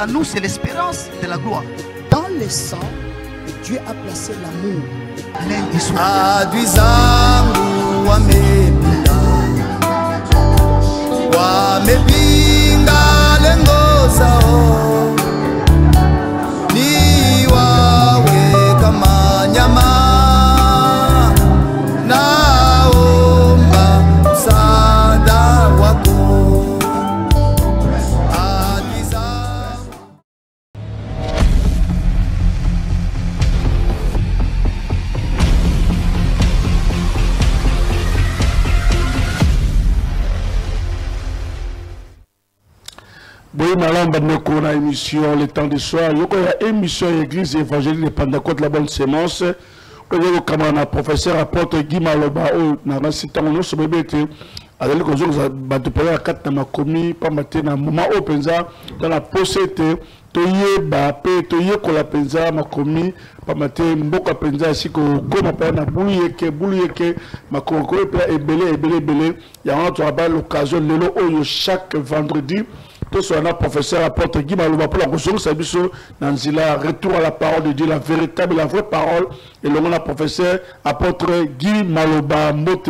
en nous, c'est l'espérance de la gloire. Dans le sang, Dieu a placé l'amour. Adwizangu wamepinga lengozao ni wawe kama nyama naomba msaada wako. Oui, madame, on a émission Le Temps du Soir. Il y a une émission Église évangélique de Pentecôte, la bonne sémence. Il y a un professeur apôtre Guy Maloba, dans la cité, on a ce bébé. Alors, nous avons parlé à 4 ans, commis, pas maintenant, moment au Penza, dans la possède, Toye Bapé, Toye Kolapenza, ma commis, pas maintenant, Mboka Penza, ici, comme appelle na Bouluyeke, ma commis, Ebele. Il y a l'occasion, chaque vendredi. Tout ce professeur apôtre Guy Maloba pour la ressource dans la retour à la parole de Dieu, la véritable, la vraie parole. Et le nom professeur apôtre Guy Maloba, Mbote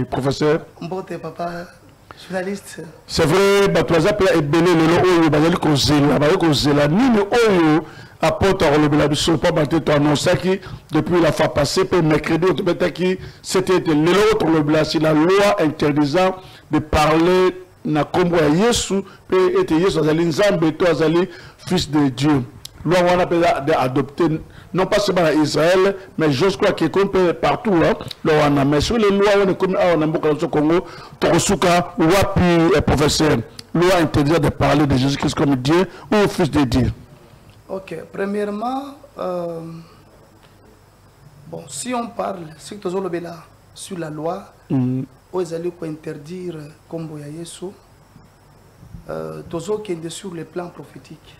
professeur. Mbote papa, journaliste. C'est vrai, tu as appelé Ebele, le nom Bazali Kozela, ni le Oyo, apôtre Rolobela Bisso, pas battu ton annonce qui, depuis la fois passée, pour mercredi, c'était l'autre Rolobela, c'est la loi interdisant de parler. Na kombo ya Yesu pe ete Yesu azali nzambe to azali fils de Dieu. Loi wana pe adopté non pas seulement à Israël mais je crois que comme partout là loi wana mais sur les lois on est comme à Namboka au Congo tokosuka wapi professeur loi interdit de parler de Jésus-Christ comme Dieu ou fils de Dieu. OK, premièrement bon si on parle sur la loi ils allaient interdire Kombo ya Yesu tozo kende sur le plan prophétique.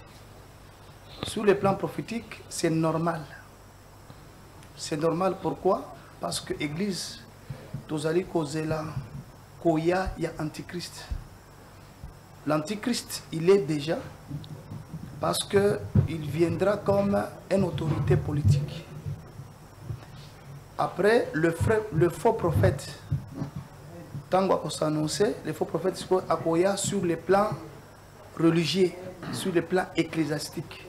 Sur le plan prophétique, c'est normal. C'est normal pourquoi? Parce que l'église tozali kozela koya ya antichrist. L'antichrist, il est déjà parce que il viendra comme une autorité politique. Après le faux prophète tant qu'on s'annonçait, les faux prophètes accoyaient sur le plan religieux, sur le plan ecclésiastique.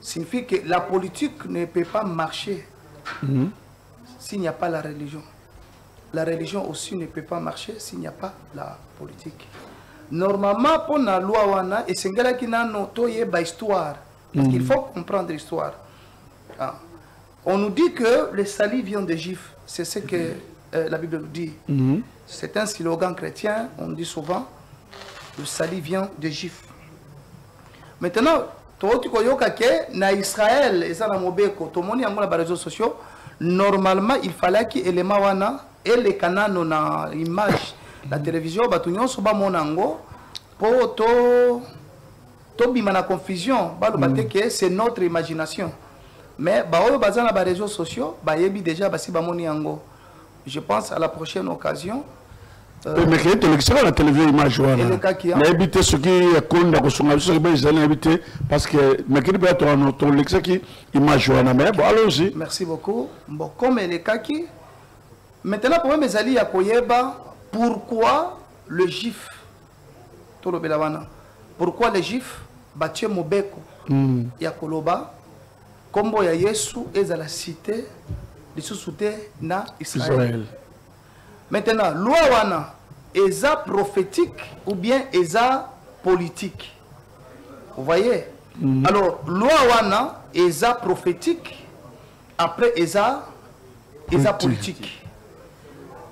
Signifie que la politique ne peut pas marcher s'il n'y a pas la religion. La religion aussi ne peut pas marcher s'il n'y a pas la politique. Normalement, pour la loi, et c'est ce qui n'a pas histoire. Parce qu'il faut comprendre l'histoire. On nous dit que le salut vient des Juifs. C'est ce que la Bible nous dit. C'est un slogan chrétien, on dit souvent, le salut vient des Juifs. Maintenant, na Israël, et ça, tout le monde a les réseaux sociaux, normalement, il fallait que les mawana et les canaux na image, la télévision, pour to bimana confusion, c'est notre imagination. Mais les réseaux sociaux, déjà, je pense à la prochaine occasion. Mais qui est la télévision image mais éviter ce qui est connu parce que mais qui peut être qui image mais bon allons-y. Merci beaucoup. Bon comme les cas qui maintenant pour mes alliés à Koyeba pourquoi le juif pourquoi les juifs battu mobeko ya koloba kombo ya Yesu est à la cité de sous-souté na Israël. Maintenant, loi wana, eza prophétique ou bien eza politique. Vous voyez? Alors, loi wana, eza prophétique, après eza politique.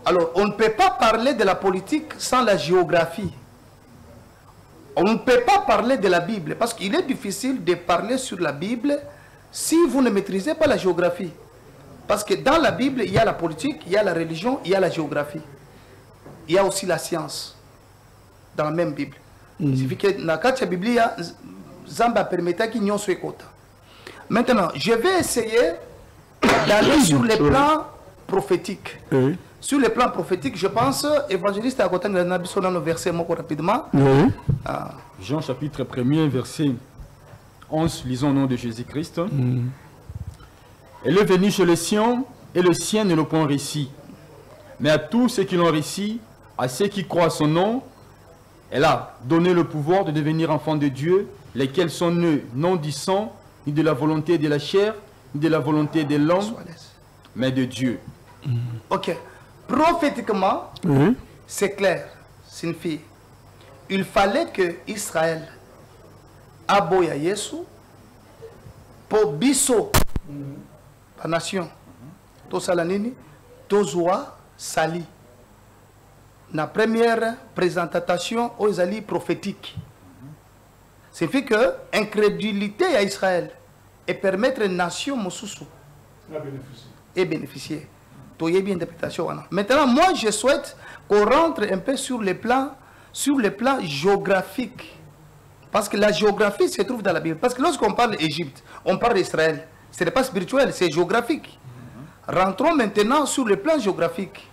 Alors, on ne peut pas parler de la politique sans la géographie. On ne peut pas parler de la Bible, parce qu'il est difficile de parler sur la Bible si vous ne maîtrisez pas la géographie. Parce que dans la Bible, il y a la politique, il y a la religion, il y a la géographie. Il y a aussi la science dans la même Bible. Il suffit que dans la Bible, Zamba permettait qu'il n'y ait pas. Maintenant, je vais essayer d'aller sur les plans prophétiques. Sur le plan prophétique, je pense, évangéliste à côté de la verset rapidement. Jean chapitre 1er, verset 11, lisons au nom de Jésus-Christ. Elle est venue chez les siens, et les siens ne l'ont point réussi. Mais à tous ceux qui l'ont réussi, à ceux qui croient à son nom, elle a donné le pouvoir de devenir enfants de Dieu, lesquels sont nés non du sang, ni de la volonté de la chair, ni de la volonté de l'homme, mais de Dieu. Ok. Prophétiquement, c'est clair, c'est une fille. Il fallait que Israël aboya Yesu pour biso la nation. To salanini, tozwa sali. La première présentation aux alliés prophétiques. C'est fait que incrédulité à Israël et permettre une nation mosusu et bénéficier. Toyez bien interprétation. Maintenant, moi, je souhaite qu'on rentre un peu sur le plan géographique. Parce que la géographie se trouve dans la Bible. Parce que lorsqu'on parle d'Égypte, on parle d'Israël. Ce n'est pas spirituel, c'est géographique. Rentrons maintenant sur le plan géographique.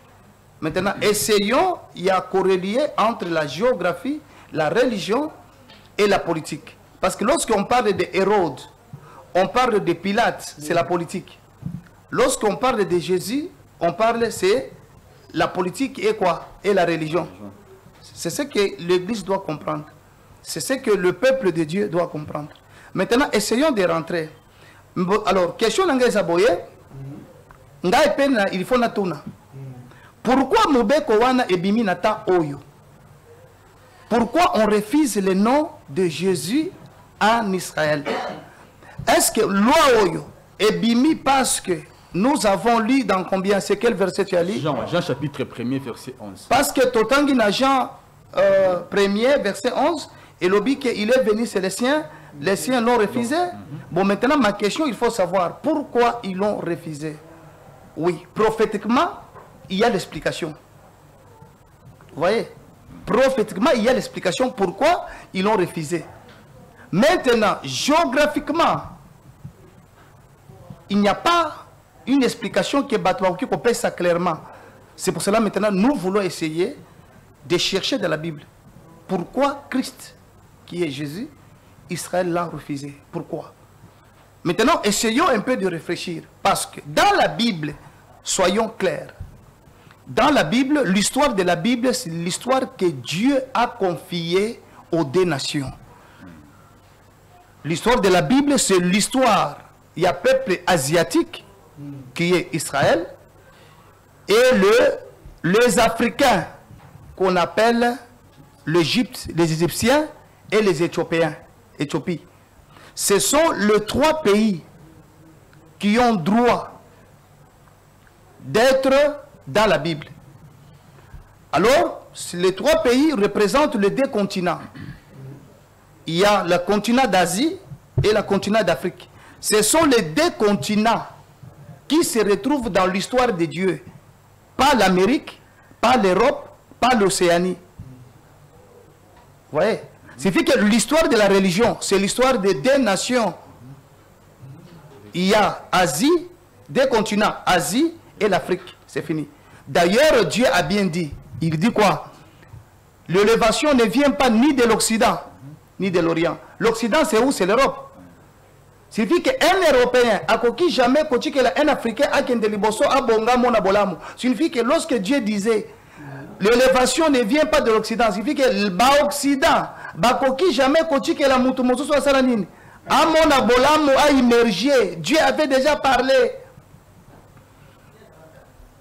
Maintenant, essayons, il y a corrélé entre la géographie, la religion et la politique. Parce que lorsqu'on parle d'Hérode, on parle de Pilate, c'est la politique. Lorsqu'on parle de Jésus, on parle, c'est la politique et quoi? Et la religion. C'est ce que l'Église doit comprendre. C'est ce que le peuple de Dieu doit comprendre. Maintenant, essayons de rentrer. Alors, question d'Angé Aboye, il faut natuna. Pourquoi Mobeko wana ebimi nata oyo? Pourquoi on refuse le nom de Jésus en Israël? Est-ce que loi oyo ebimi parce que nous avons lu dans combien? C'est quel verset tu as lu? Jean chapitre 1er, verset 11. Parce que Totangi na Jean 1er, verset 11, et l'objet qu'il est venu, c'est les siens l'ont refusé. Bon, maintenant, ma question, il faut savoir pourquoi ils l'ont refusé. Oui, prophétiquement, il y a l'explication. Vous voyez? Prophétiquement, il y a l'explication pourquoi ils l'ont refusé. Maintenant, géographiquement, il n'y a pas une explication qui peut ça clairement. C'est pour cela maintenant nous voulons essayer de chercher dans la Bible pourquoi Christ, qui est Jésus, Israël l'a refusé. Pourquoi? Maintenant, essayons un peu de réfléchir. Parce que dans la Bible, soyons clairs. Dans la Bible, l'histoire de la Bible, c'est l'histoire que Dieu a confiée aux deux nations. L'histoire de la Bible, c'est l'histoire. Il y a un peuple asiatique, qui est Israël, et les Africains, qu'on appelle l'Égypte, les Égyptiens et les Éthiopiens. Éthiopie. Ce sont les trois pays qui ont droit d'être dans la Bible. Alors, les trois pays représentent les deux continents. Il y a le continent d'Asie et le continent d'Afrique. Ce sont les deux continents qui se retrouvent dans l'histoire de Dieu. Pas l'Amérique, pas l'Europe, pas l'Océanie. Vous voyez? C'est fait que l'histoire de la religion, c'est l'histoire de deux nations. Il y a Asie, deux continents, Asie et l'Afrique. C'est fini. D'ailleurs, Dieu a bien dit. Il dit quoi? L'élévation ne vient pas ni de l'Occident, ni de l'Orient. L'Occident, c'est où? C'est l'Europe. C'est fait qu'un Européen, jamais un Africain a qu'un deliboso a bonga mona bolamu. Signifie que lorsque Dieu disait l'élévation ne vient pas de l'Occident, signifie que l'Occident, jamais que la mutumoso soit salanine. Amona bolamu a immergé. Dieu avait déjà parlé.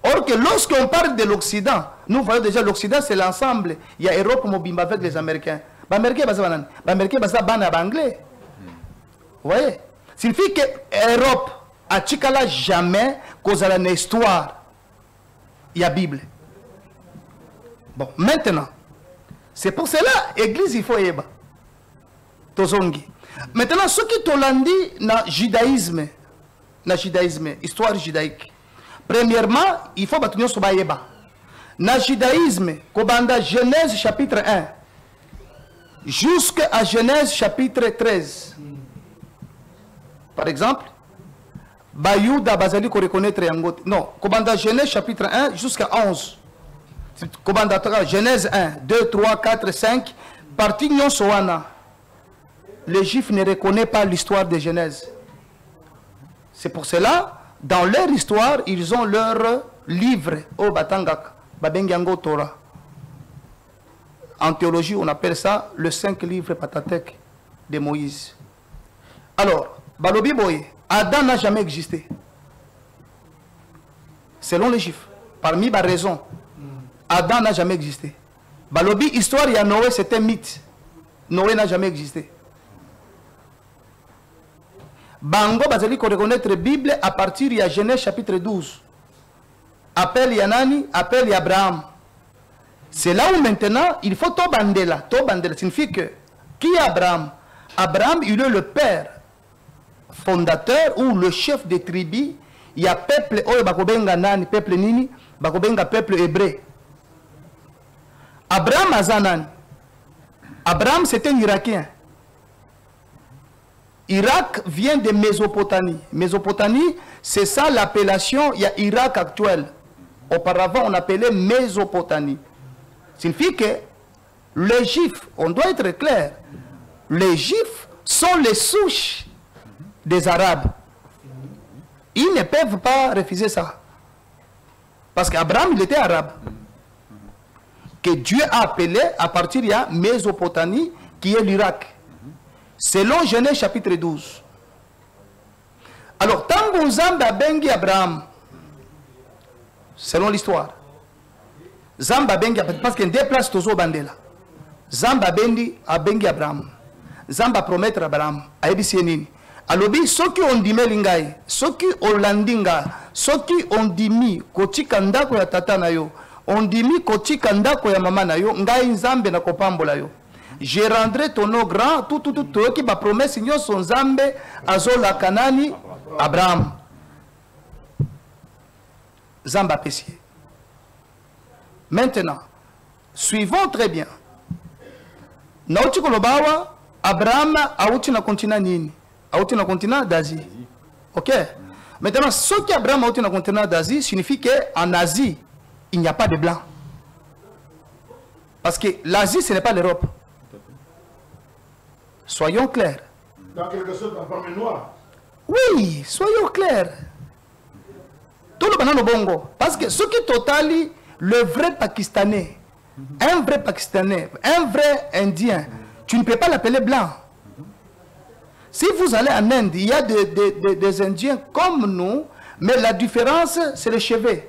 Or que lorsqu'on parle de l'Occident, nous voyons déjà l'Occident, c'est l'ensemble. Il y a Europe mobimba avec les Américains. Les Américains, c'est anglais. Vous voyez? Signifie que l'Europe a chikala jamais cause à histoire. Il y a Bible. Bon, maintenant, c'est pour cela, l'église, il faut y aller. Tozongi. Maintenant, ce qui t'ont dit dans judaïsme, histoire judaïque. Premièrement, il faut bâtir sur Baïeba. Dans le judaïsme, Kobanda Genèse chapitre 1, jusqu'à Genèse chapitre 13. Par exemple, Bayouda Bazali ko reconnaître Yangot. Non, Kobanda Genèse chapitre 1 jusqu'à 11. Kobanda Genèse 1, 2, 3, 4, 5. Partie Nyon Soana. les Juifs ne reconnaissent pas l'histoire de Genèse. C'est pour cela, dans leur histoire, ils ont leur livre, au Batangak, Babengiango Torah. En théologie, on appelle ça le 5 livres Patatèque de Moïse. Alors, Balobi Boye, Adam n'a jamais existé. Selon les Juifs, parmi les raisons, Adam n'a jamais existé. Balobi, histoire, il y a Noé, c'est un mythe. Noé n'a jamais existé. Bango, Bazali, qu'on reconnaître la Bible à partir de Genèse chapitre 12. Appel Yanani, appel Abraham. C'est là où maintenant, il faut Tobandela. Tobandela signifie que, qui est Abraham? Abraham, il est le père fondateur ou le chef des tribus. Il y a peuple, Bakobenga Nani, peuple Nini, Bakobenga peuple hébreu. Abraham Azanan. Abraham, c'est un Irakien. Irak vient de Mésopotamie. Mésopotamie, c'est ça l'appellation, il y a Irak actuel. Auparavant, on appelait Mésopotamie. Signifie que les Juifs, on doit être clair, les Juifs sont les souches des Arabes. Ils ne peuvent pas refuser ça. Parce qu'Abraham, il était arabe. Que Dieu a appelé à partir de la Mésopotamie, qui est l'Irak. Selon Genèse chapitre 12. Alors, tant qu'on Zamba bengi Abraham, selon l'histoire, Zamba bengi, parce qu'il déplace toujours Bandela. Zamba bengi Abraham. Zamba promettre Abraham. Aïbisienini. Alobi, ceux qui ont dit Melingaï, ceux qui ont landinga, ceux qui ont dit mi, koti kanda ko ya tata na yo, on dit mi koti kanda ko ya mama na yo, ngai nzambe na kopambola yo. Je rendrai ton nom grand, tout qui va promettre Seigneur son Zambe, Azola Kanani, Abraham. Zamba Pessier. Maintenant, suivons très bien. Nauti Kolobawa, Abraham a outi na continent nini? A outi na continent d'Asie. Ok? Maintenant, ce qui Abraham a outi na continent d'Asie signifie qu'en Asie, il n'y a pas de blanc. Parce que l'Asie, ce n'est pas l'Europe. Soyons clairs. Dans quelque sorte, en forme noire. Oui, soyons clairs. Tout le banane au bongo. Parce que ce qui totalise le vrai Pakistanais, un vrai Pakistanais, un vrai Indien, tu ne peux pas l'appeler blanc. Si vous allez en Inde, il y a des Indiens comme nous, mais la différence, c'est les cheveux.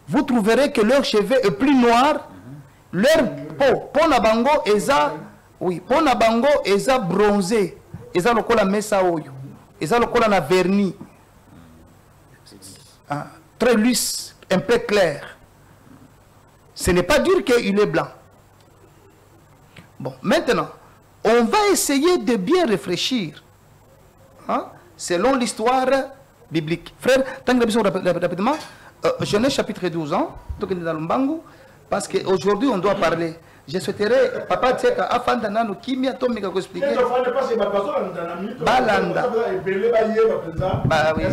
Vous trouverez que leur cheveux est plus noir, leur peau, Ponabango, oui, Ponabango, est bronzé, ils ont le mesa oyo, ils ont le vernis, très lisse, un peu clair. Ce n'est pas dire qu'il est blanc. Bon, maintenant, on va essayer de bien réfléchir, hein, selon l'histoire biblique. Frère, tant que rapidement, Genèse chapitre 12, hein, parce qu'aujourd'hui on doit parler. Je souhaiterais, papa Tseka, afin de nous kimia tomika ko expliquer. Balanda. Bah oui.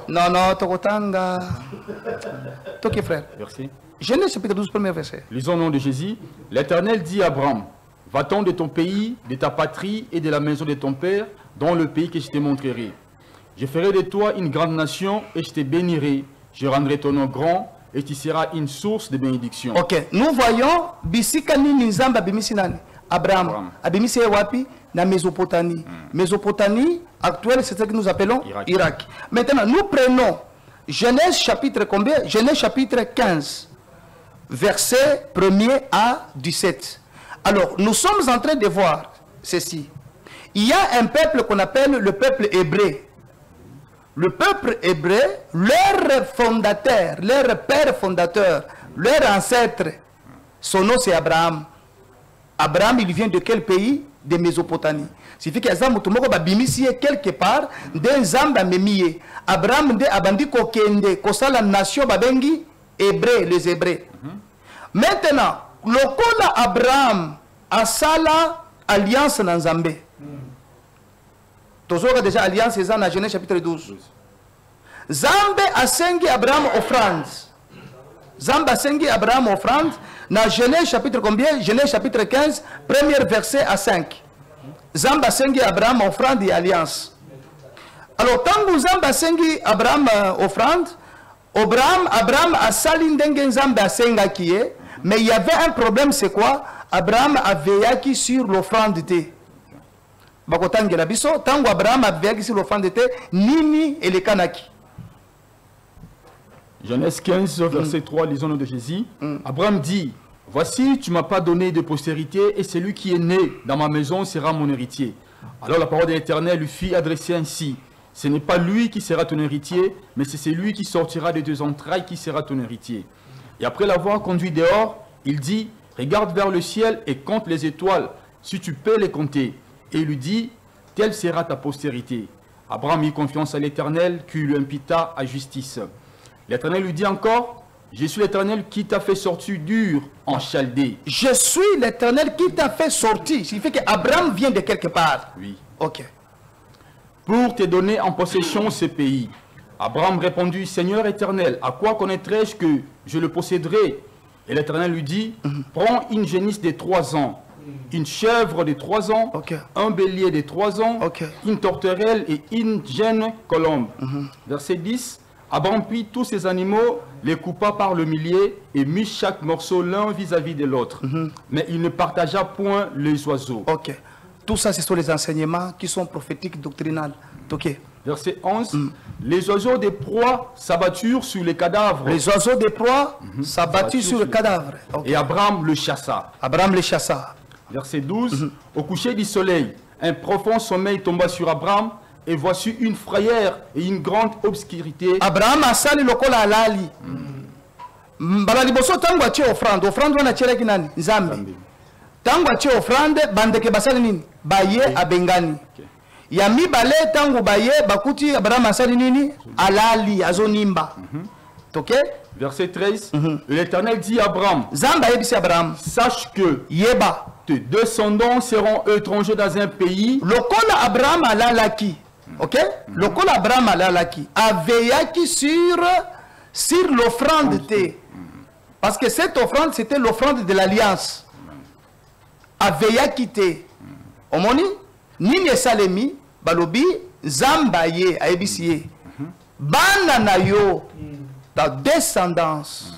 Non, non, tokotanga. Toki frère. Merci. Genèse chapitre 12, premier verset. Lisons au nom de Jésus. L'Éternel dit à Abraham, va-t'en de ton pays, de ta patrie et de la maison de ton père, dans le pays que je te montrerai. Je ferai de toi une grande nation et je te bénirai. Je rendrai ton nom grand et tu seras une source de bénédiction. Ok, nous voyons Bisikani Nizamba Bimisinani. Abraham. Abimisi Wapi, na Mésopotamie. Mésopotamie actuelle, c'est ce que nous appelons Irak. Maintenant, nous prenons Genèse chapitre combien? Genèse chapitre 15, verset 1er à 17. Alors, nous sommes en train de voir ceci. Il y a un peuple qu'on appelle le peuple hébreu. Le peuple hébreu, leur fondateur, leur père fondateur, leur ancêtre, son nom c'est Abraham. Abraham, il vient de quel pays? De Mésopotamie. Signifie que Zamutumoko va bimisier quelque part d'un Zamba Memie. Abraham de Abandi Kokende, Kosala nation Babengi, hébreu, les hébreux. Maintenant, le kola Abraham a sala alliance dans Zambé. Toujours déjà alliance c'est dans Genèse chapitre 12. Zambé a sengi Abraham offrande. Zambé a sengi Abraham offrande dans Genèse chapitre combien? Genèse chapitre 15, premier verset à 5. Zamba sengi Abraham offrande et alliance. Alors, tant que Zamba sengi Abraham offrande, Abraham a sali ndenge Zamba senga qui est, mais il y avait un problème, c'est quoi? Abraham a veillé sur l'offrande de Bakotangela biso, tango Abraham a veillé sur l'offrande de Nini et les Kanaki. Genèse 15, verset 3, lisons le nom de Jésus. Abraham dit, voici, tu ne m'as pas donné de postérité, et celui qui est né dans ma maison sera mon héritier. Alors la parole de l'Éternel lui fit adresser ainsi, ce n'est pas lui qui sera ton héritier, mais c'est celui qui sortira de tes entrailles qui sera ton héritier. Et après l'avoir conduit dehors, il dit, regarde vers le ciel et compte les étoiles, si tu peux les compter. Et il lui dit, telle sera ta postérité. Abraham mit confiance à l'Éternel, qui lui impita à justice. L'Éternel lui dit encore, je suis l'Éternel qui t'a fait sortir d'Ur en Chaldée. Je suis l'Éternel qui t'a fait sortir. Ça fait qu'Abraham vient de quelque part. Oui. Ok. Pour te donner en possession ce pays. Abraham répondit, Seigneur éternel, à quoi connaîtrai-je que je le posséderai? Et l'Éternel lui dit, prends une génisse de 3 ans, une chèvre de 3 ans, un bélier de 3 ans, une tourterelle et une jeune colombe. Verset 10. Abraham prit tous ces animaux, les coupa par le millier et mit chaque morceau l'un vis-à-vis de l'autre. Mais il ne partagea point les oiseaux. Ok. Tout ça, ce sont les enseignements qui sont prophétiques, doctrinales. Ok. Verset 11. Les oiseaux des proies s'abatturent sur les cadavres. Les oiseaux des proies s'abatturent sur le cadavre. Et Abraham le chassa. Abraham le chassa. Verset 12. Au coucher du soleil, un profond sommeil tomba sur Abraham. Et voici une frayeur et une grande obscurité. Abraham a sali lokola alali. Balali boso tango atie offrande. Offrande wana tiela kinani? Nzambi. Tango atie offrande, bandeke basali nini? Baye abengani. Yami bale tango baye bakuti Abraham asali nini? Alali azonimba. Ok? Verset 13. L'Éternel dit à Abraham. Zamba yebisi Abraham. Sache que Yeba. Tes descendants seront étrangers dans un pays. Lokola Abraham alalaki. Ok? Lokola Abraham alalaki. Aveillaki sur l'offrande T. Parce que cette offrande, c'était l'offrande de l'alliance. Aveillaki T. Omoni? Nini salemi, balobi, zambaye, aebisiye. Bananayo, ta descendance.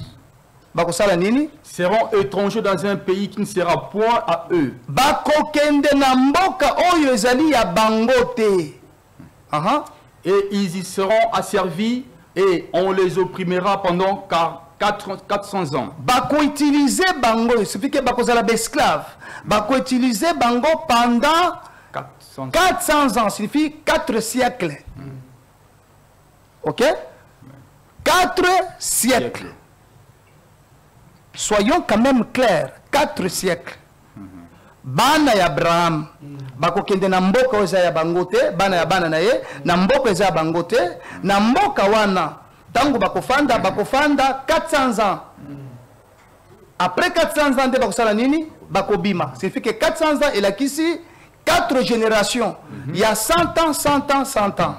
Bakosala nini? Seront étrangers dans un pays qui ne sera point à eux. Bakokende na mboka oyo ezali ya bangote. Et ils y seront asservis et on les opprimera pendant 400 ans. Bako utiliser bango, il suffit que bako zala esclave. Bako utiliser bango pendant 400 ans, signifie 4 siècles. Ok? 4 siècles. Soyons quand même clairs, 4 siècles. Bana ya Abraham, bako kende na mboka oza ya bangote, bana ya bana na ye, na mboka oza ya bangote, na mboka wana, tango bako fanda 400 ans. Après 400 ans de bako sala nini, bako bima. Signifie que 400 ans, il a qu'ici 4 générations. Il y a 100 ans, 100 ans, 100 ans.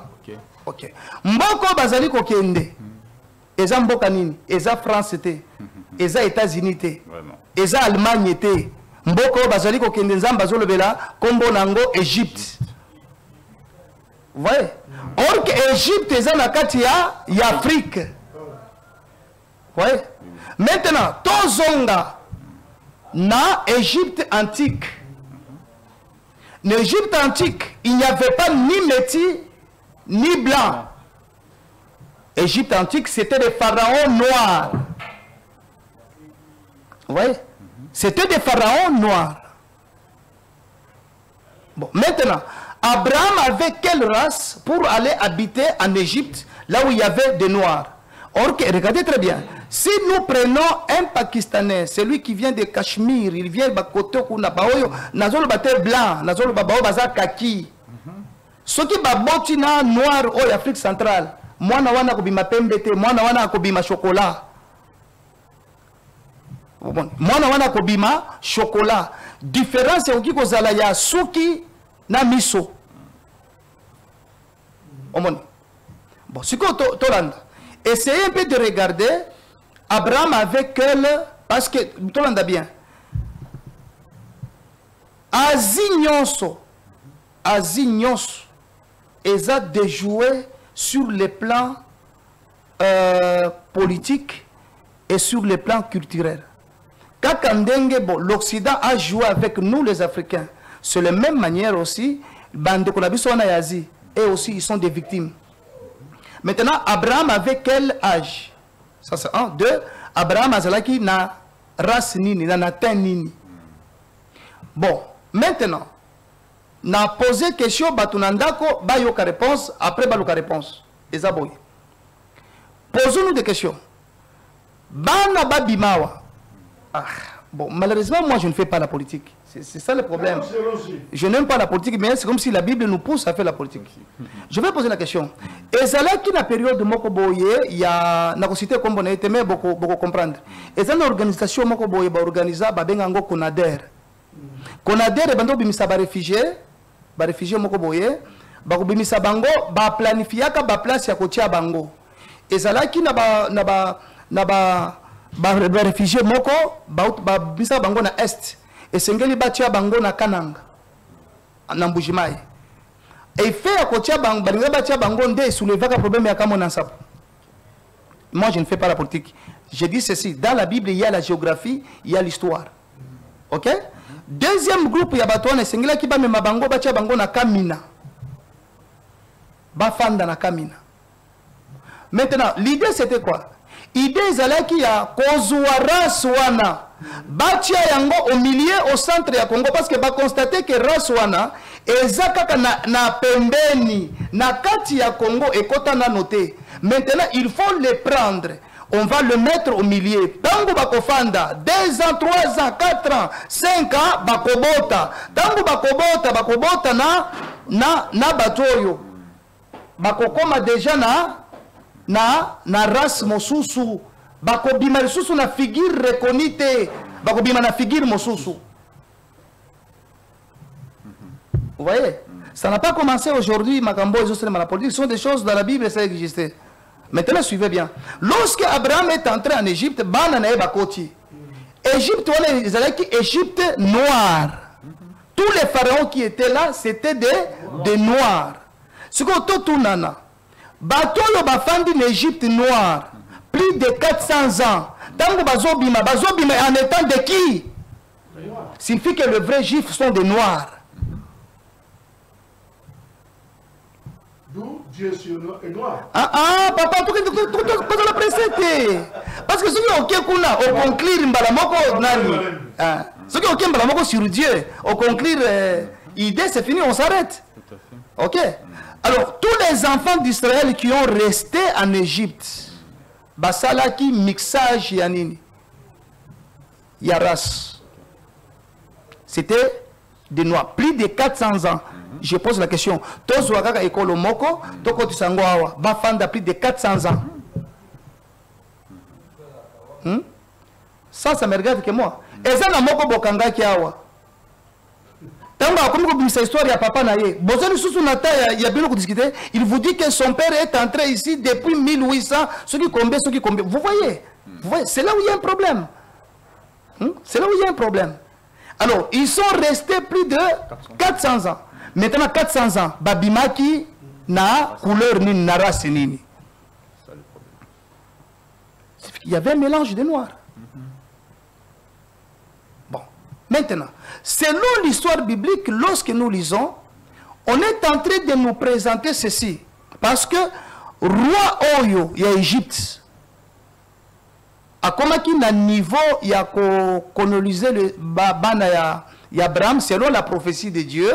Ok. Mboko bazali ko kende. Eza mboka nini? Eza France te. Eza États-Unis te. Eza Allemagne te. Mboko bazali ko kende nzamba zolobela kombo nango Égypte. Vous voyez? Or que Égypte eza na kati ya Afrique. Vous voyez? Maintenant, tozonga na Égypte antique. L'Égypte antique, il n'y avait pas ni métis ni blanc. Égypte antique, c'était des pharaons noirs. Vous voyez? C'était des pharaons noirs. Bon, maintenant, Abraham avait quelle race pour aller habiter en Égypte, là où il y avait des noirs? Or, regardez très bien. Si nous prenons un Pakistanais, celui qui vient de Cachemire, il vient de Bakoto, Nazol Bate blanc, Nazol Babao Baza Kaki. Ceux qui baboti na noir en Afrique centrale, moi na wana kobima pembete, moi na wana kobima chocolat. Moi na wana kobima chocolat. Différence c'est qui kozala ya suki na miso. Bon, ce que Tolanda. Essayez un peu de regarder. Abraham avait quel, parce que Tolanda bien. Azi nyonso Asie nyonso eza déjoué sur les plans politiques et sur les plans culturels. Bon, l'Occident a joué avec nous les Africains. C'est la même manière aussi, Asie, et aussi ils sont des victimes. Maintenant, Abraham avait quel âge? Ça c'est un. Deux, Abraham azalaki na race nini, na natin nini. Bon, maintenant, na posé question, batunandako, bayoka réponse, après bayoka réponse. Ezaboy. Posons-nous des questions. Bana babimawa. Ah, bon, malheureusement, moi, je ne fais pas la politique. C'est ça le problème. Je n'aime pas la politique, mais c'est comme si la Bible nous pousse à faire la politique. Je vais poser la question. Et ça là qui la période de Mokoboye, il y a une cité comme on a été, mais beaucoup comprendre. Et ça une organisation Mokoboye, organisée, babengango Konader. Konader, et bando bimisa ba réfugié Mokoboye, bimisa bango, ba planifiaka ba place ya kotia bango. Et ça là qui ba réfugié moko ba bisa bango na est et sengeli batia bango na Kananga na Mbujimai et fait à kotia bango balinga batia bango ndé soulever un problème ya kamo na sapo. Moi je ne fais pas la politique. Je dis ceci, dans la Bible il y a la géographie, il y a l'histoire. OK? Deuxième groupe ya batone sengela ki ba mema bango batia bango na Kamina. Ba fanda na Kamina. Maintenant, l'idée c'était quoi? L'idée zalaki ya kozwa wana batia yango au milieu au centre ya Congo parce que ba constater que race wana ezaka na pembeni na kati ya Congo ekota na noté. Maintenant il faut le prendre, on va le mettre au milieu. Tango bakofanda 2 ans, 3 ans, 4 ans, 5 ans bakobota. Tango bakobota na batoyo. Bakokoma déjà na race mosusu bakobima lisusu na figure reconnue bakobima na figure mosusu. Vous voyez, ça n'a pas commencé aujourd'hui. Makambo et la politique sont des choses dans la Bible, ça existait. Maintenant suivez bien, lorsque Abraham est entré en Égypte, banana bakoti Égypte, Égypte noire. Tous les pharaons qui étaient là c'était des noirs. Ce que tout nana Batolo bafandi en Égypte noire, plus de 400 ans. Tango bazobima en étant de qui? Signifie que les vrais juifs sont des noirs. D'où Dieu est noir. Papa, tu la précédé. Parce que ceux qui ont kuna au conclure mbalamoko nani. Ceux qui ont mbalamoko sur Dieu, au conclure idée c'est fini, on s'arrête. OK? Alors, tous les enfants d'Israël qui ont resté en Égypte, basalaki mixage yanini, yaras, c'était des noirs, plus de 400 ans. Je pose la question. Tozuakaka ekolo moko, toko tisangoawa, bafanda plus de 400 ans. Ça me regarde que moi. Et ça, na moko bokanga kiawa. Il vous dit que son père est entré ici depuis 1800. Ceux qui combien. Vous voyez, c'est là où il y a un problème. C'est là où il y a un problème. Alors, ils sont restés plus de 400 ans. Maintenant, 400 ans. Babimaki na couleur ni na race nini. Il y avait un mélange de noirs. Maintenant, selon l'histoire biblique, lorsque nous lisons, on est en train de nous présenter ceci. Parce que roi Oyo, il y a Égypte. À comment qu'il y a un niveau, il y a colonisé le Babana Abraham, selon la prophétie de Dieu,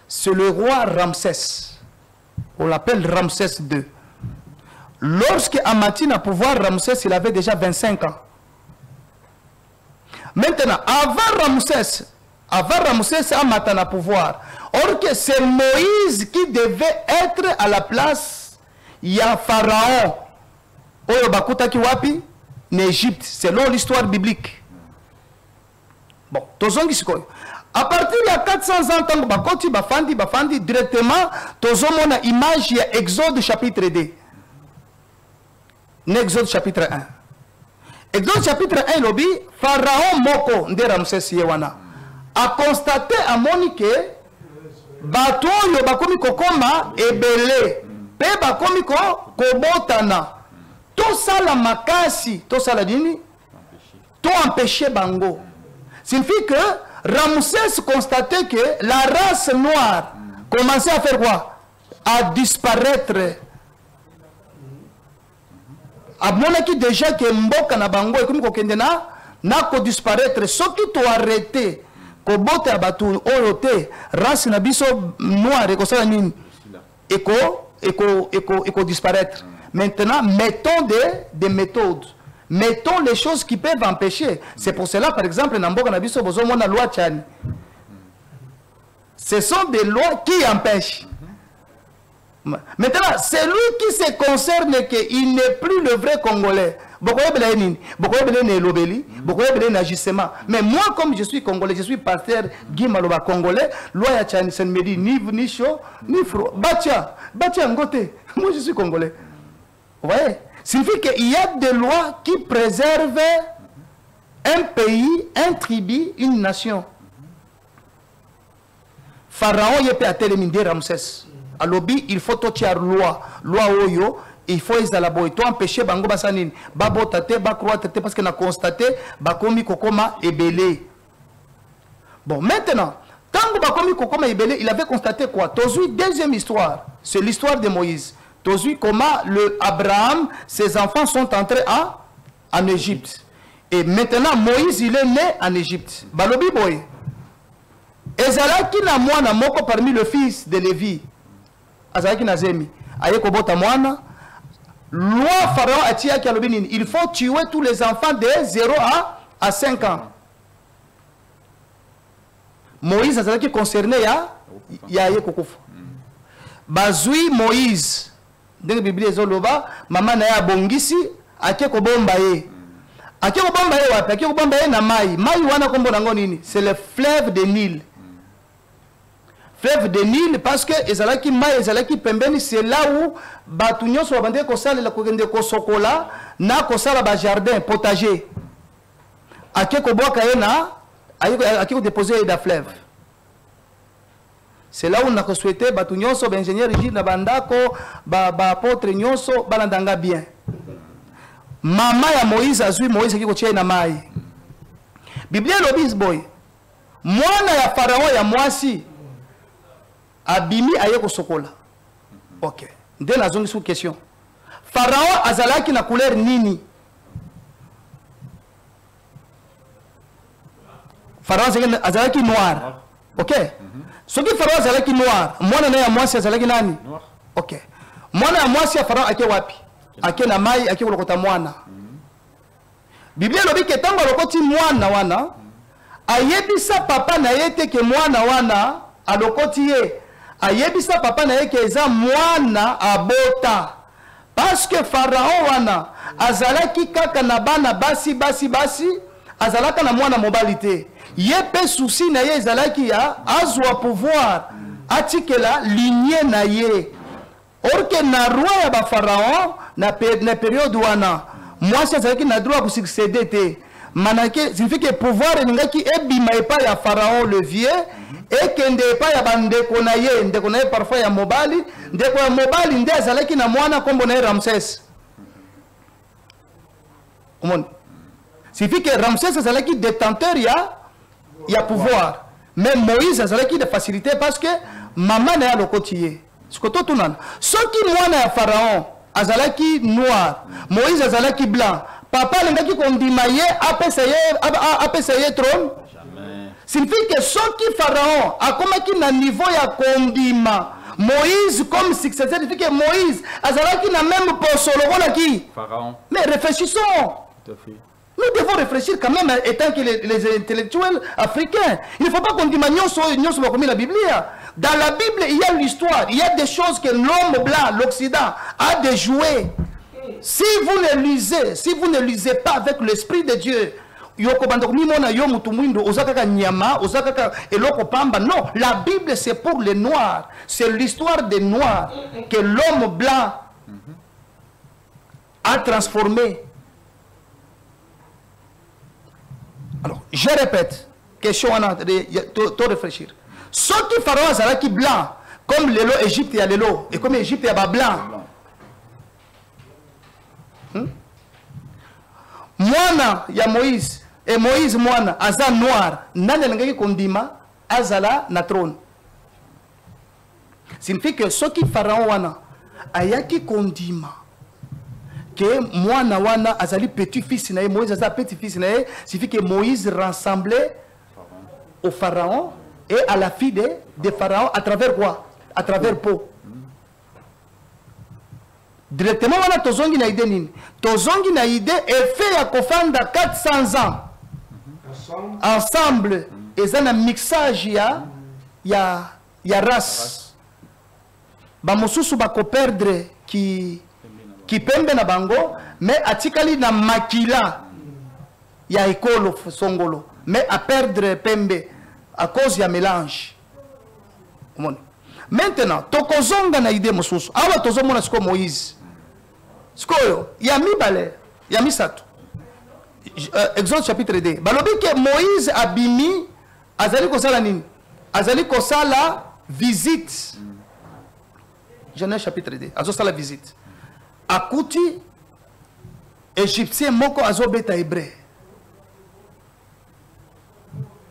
c'est le roi Ramsès. On l'appelle Ramsès II. Lorsque Amati a pouvoir, Ramsès, il avait déjà 25 ans. Maintenant, avant Ramsès, Amata n'a pouvoir. Or que c'est Moïse qui devait être à la place, il y a Pharaon. Oyo bakuta ki wapi? En Égypte, selon l'histoire biblique. Bon, tozongi sikoyo. À partir de 400 ans, tango bakoti bafandi directement, tozomona image ya Exode chapitre 2. Exode chapitre 1. Exode chapitre 1, Pharaon Moko, Nde Ramsès Yewana, a constaté à Monique bato oyo bakomi kokoma ebele pe bakomi kobotana tosala makasi tosala nini to empêcher bango. Signifie que Ramsès constatait que la race noire commençait à faire quoi? À disparaître. Amonaki déjà que mboka na bango ekomi kokende na ko disparaître. Soki to arrêter ko bote abatu oyo te race na biso noire ko sala nini eko disparaître. Maintenant mettons des méthodes. Mettons les choses qui peuvent empêcher. C'est pour cela par exemple na mboka na biso bozomo na loi Tchani. Ce sont des lois qui empêchent. Maintenant, c'est lui qui se concerne qu'il n'est plus le vrai Congolais. Mais moi, comme je suis Congolais, je suis pasteur Guy Maloba Congolais, loi ya Tchani, ça ne me dit ni chaud, ni froid. Batia, ngote. Moi, je suis Congolais. Vous voyez? Signifie qu'il y a des lois qui préservent un pays, un tribu, une nation. Pharaon y peut atteindre Ramsès. À l'obi, il faut totiar loi oyo, il faut izalaboy to empêcher bango basanine ba botate ba croître parce que na constaté ba komi kokoma ebele. Bon, maintenant, tant ba komi kokoma ebele, il avait constaté quoi? Tozui deuxième histoire, c'est l'histoire de Moïse. Tozui comment le Abraham, ses enfants sont entrés en Égypte. Et maintenant Moïse, il est né en Égypte. Balobi boy. Ezalaki na mwana moko parmi le fils de Lévi. Azalaki na zemi. Aye kobota mwana. Loi Pharaon atia ki alobi nini. Il faut tuer tous les enfants de 0 à 5 ans. Moïse azalaki concerné ya aye kokufa. Bazui Moïse. Dans la Bible ezoloba mama na ya bongisi ake kobomba ye. Ake kobomba ye wapi? Ake kobomba ye na mai. Mai wana kombo nango nini? C'est le fleuve de Nil. Fleuve de Nil parce que ezalaki mai ezalaki pembeni, c'est là où batu nyonso babande kosala la kokende kosokola na kosala ba jardin potager. Ake koboka ye na ake ko déposer da fleuve. C'est là où on a souhaité batu nyonso ba ingénieur rigide na bandako ba apôtre nyonso balandanga bien. Mama ya Moïse azui Moïse ki kotia na mai. Biblia lobis boy. Mwana ya Pharaon ya mwasi abimi aye kosokola. OK. Nde nazongi sous question. Pharaon azalaki na couleur nini? Pharaon azalaki noir. OK. Soki Pharaon azalaki noir, mwana na ya mwasi azalaki nani? Noir. OK. Mwana ya mwasi ya Pharaon ake wapi? Ake na mai, ake kolokota mwana. Biblia lobi ke tango lokoti mwana wana, ayebisa papa na yete ke mwana wana alokoti ye. Ayebisa papa na yeke eza mwana abota. Parce que Pharaon wana azalaki kaka na bana basi, azalaka na mwana mobilité. Ye pe souci na ye ezalaki ya azwa pouvoir atikela lignée na ye. Or que na roi ya ba Pharaon na période wana mwasi azalaki na droit de succéder te. Manake signifie que pouvoir elingaki ebima epa ya Pharaon le vieux et kende epa ya bandeko na ye, ndeko na ye parfois ya mobali, ndeko ya mobali nde azalaki na mwana kombo na Ramsès. Omoni. Signifie que Ramsès azalaki détenteur ya pouvoir. Mais Moïse azalaki de facilité parce que maman na ya lokotiye. Sikoto tunana. Soki mwana ya Pharaon azalaki noir, Moïse azalaki blanc, papa lengaki kondima ye apesa ye trône. Jamais. Signifie que soki Pharaon akomaki na niveau ya kondima Moïse comme successeur, signifie que Moïse azalaki na même poste lokola ki Pharaon. Mais réfléchissons. Tout à fait. Nous devons réfléchir quand même, étant que les intellectuels africains. Il ne faut pas qu'on dise la Bible. Dans la Bible, il y a l'histoire, il y a des choses que l'homme blanc, l'Occident, a de jouer. Si vous ne lisez pas avec l'Esprit de Dieu, non, la Bible c'est pour les Noirs. C'est l'histoire des Noirs que l'homme blanc a transformé. Alors, je répète, question à réfléchir. Ceux qui pharaon ça qui blanc comme l'élo Égypte il y a l'élo et comme Égypte il y a blanc. Mwana ya Moïse et Moïse mwana aza noir nani ngaki kondima azala na trône. Signifie que ceux qui pharaon wana ayaki kondima que mwana wana azali petit fils na Moïse aza petit fils na signifie que Moïse ressemblait au pharaon et à la fille de pharaon à travers quoi? À travers peau. Directement wana tozongi na idée nini? Tozongi na idée effet ya kofanda 400 ans ensemble et un mixage ya race. Ba mosusu ba ko perdre qui pembe na bango mais atikali na makila ya ekolo songolo mais à perdre pembe à cause ya mélange. Maintenant tokozonga na idée mosusu awa tozomona siko Moïse sikoyo ya mibale ya misato. Exode chapitre 2 balobi ke Moïse abimi azali kosala nini? Azali kosala visite. Genèse chapitre 2 azosala visite akuti égyptien moko azobeta hébreu.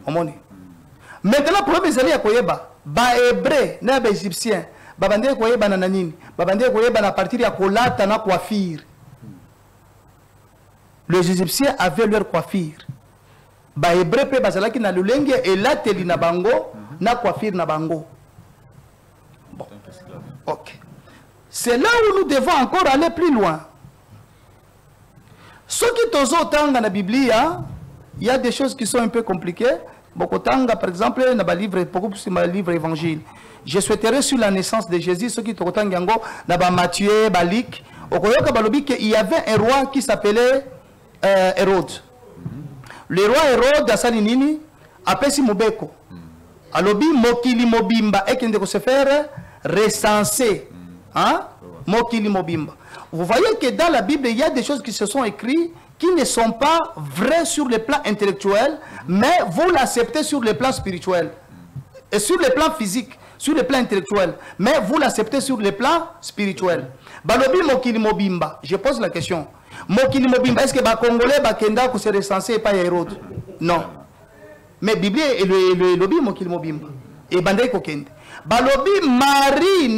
Omoni maintenant problème ezali ya koyeba ba hébreu na ba égyptien babandé koyeba na nini? Babandé koyeba na partir ya kolata na coiffure. Les Égyptiens avaient leur coiffure. Ba hébreu pe bazalaki na lulenge elateli na bango na coiffure na bango. Bon. OK. C'est là où nous devons encore aller plus loin. Ce qui tozo tanga na Bible, il y a des choses qui sont un peu compliquées. Bokotanga par exemple na ba livre beaucoup plus ma livre évangile. Je souhaiterais sur la naissance de Jésus ce qui tokotanga ngo na ba Matthieu, ba Luc, okoyoka balobi que il y avait un roi qui s'appelait Hérode. Le roi Hérode asali nini apesi mobeko. Alobi mokili mobimba ekende ko se faire recenser. Hein? Mokili mobimba. Vous voyez que dans la Bible, il y a des choses qui se sont écrites qui ne sont pas vraies sur le plan intellectuel, mais vous l'acceptez sur le plan spirituel. Et sur le plan physique, sur le plan intellectuel, mais vous l'acceptez sur le plan spirituel. Balobi mokili mobimba. Je pose la question. Mokili mobimba, est-ce que les Congolais bakenda ko se recenser pas Hérode? Non. Mais Bible et le lobby mokili mobimba. Et bandai kokende. Balobi Marie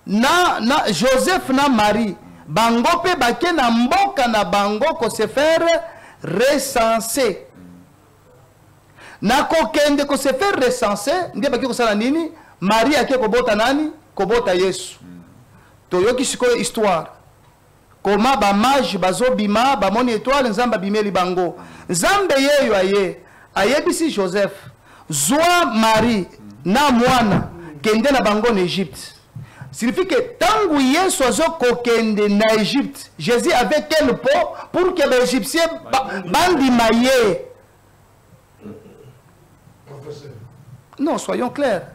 na Joseph na Marie bango pe bake na mboka na bango ko se faire recenser na kokende ko se faire recenser nde bake ko sala nini? Marie ake ko bota nani? Ko bota Yesu. Toyoki siko histoire koma ba mage bazobima ba moni étoile nzamba bimeli bango nzambe yeyo ayebisi Joseph zwa Marie na mwana kende na bango en Égypte. Signifie que tant que Yesu azokokende na Égypte, Jésus avait quel pot pour que les Égyptiens bandimaye. Non, soyons clairs.